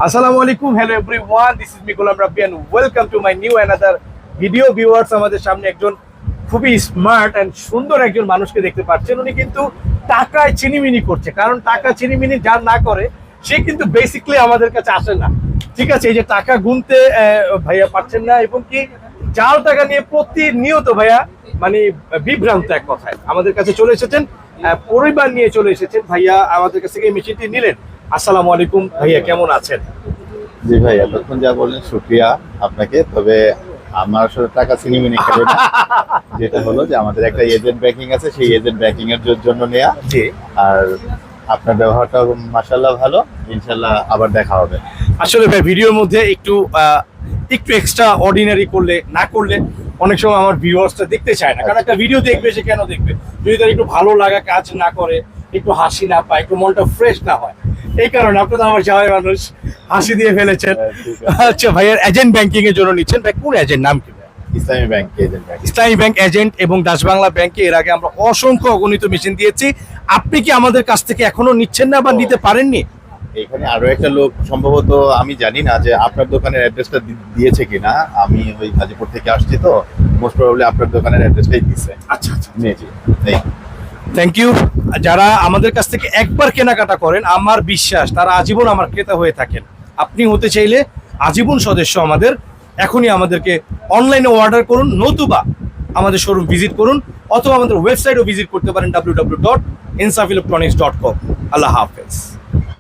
আসসালামু আলাইকুম, hello everyone, this is me Golam Rabbi and welcome to my new another video. Viewers, আমাদের সামনে একজন খুবই স্মার্ট অ্যান্ড সুন্দর একজন মানুষকে দেখতে পাচ্ছেন। উনি কিন্তু টাকায় চিনিমিনি করছে, কারণ টাকা চিনিমিনি যার না করে সে কিন্তু বেসিক্যালি আমাদের কাছে আসে না। ঠিক আছে, এই যে টাকা গুনতে ভাইয়া পারছেন না, এবং কি জাল টাকা নিয়ে প্রতিনিয়ত ভাইয়া মানে বিভ্রান্ত এক কথায় আমাদের কাছে চলে এসেছেন, পরিবার নিয়ে চলে এসেছেন। ভাইয়া আমাদের কাছ থেকে এই মেশিনটি নিলেন। আসসালামু আলাইকুম ভাইয়া, কেমন আছেন? জি ভাই, এতক্ষণ যা বললেন শুক্রিয়া আপনাকে। তবে আমার আসলে টাকা চিনিমিনি খেলো না। যেটা হলো যে আমাদের একটা এজেন্ট ব্যাংকিং আছে, সেই এজেন্ট ব্যাংকিং এর জন্য নেয়া। জি, আর আপনার ব্যবহারটা মাশাআল্লাহ ভালো, ইনশাআল্লাহ আবার দেখা হবে। আসলে ভাই ভিডিওর মধ্যে একটু এক্সট্রা অর্ডিনারি করলে না করলে অনেক সময় আমার ভিউয়ার্সটা দেখতে চায় না, কারণ একটা ভিডিও দেখবে সে কেন দেখবে যদি তার একটু ভালো লাগা কাজ না করে, একটু হাসি না পায়, একটু মনটা ফ্রেশ না হয়। এই কারণে আপনি তো আমার সবাই মানুষ হাসি দিয়ে ফেলেছেন। ঠিক আছে। আচ্ছা ভাইয়ার এজেন্ট ব্যাংকিং এর জন্য নিচ্ছেন, ভাই কোন এজেন্ট, নাম কি ভাই? ইসলামী ব্যাংক এজেন্ট ব্যাংক। ইসলামী ব্যাংক এজেন্ট এবং ডাচ বাংলা ব্যাংকে এর আগে আমরা অসংখ্য অগণিত মেশিন দিয়েছি। আপনি কি আমাদের কাছ থেকে এখনো নিচ্ছেন না বা নিতে পারেননি? এখানে আরো একটা লোক সম্ভবত, আমি জানি না যে আপনার দোকানের অ্যাড্রেসটা দিয়েছে কিনা। আমি ওই গাজীপুর থেকে আসছি, তো মোস্ট প্রবাবলি আপনার দোকানের অ্যাড্রেসটাই দিয়েছে। আচ্ছা আচ্ছা, জি এই থ্যাংক ইউ। যারা আমাদের কাছ থেকে একবার কেনাকাটা করেন, আমার বিশ্বাস তারা আজীবন আমার ক্রেতা হয়ে থাকেন। আপনি হতে চাইলে আজীবন সদস্য আমাদের। এখনই আমাদেরকে অনলাইনে অর্ডার করুন, নতুবা আমাদের শোরুম ভিজিট করুন, অথবা আমাদের ওয়েবসাইটও ভিজিট করতে পারেন www.insafilectronics.com। আল্লাহ হাফেজ।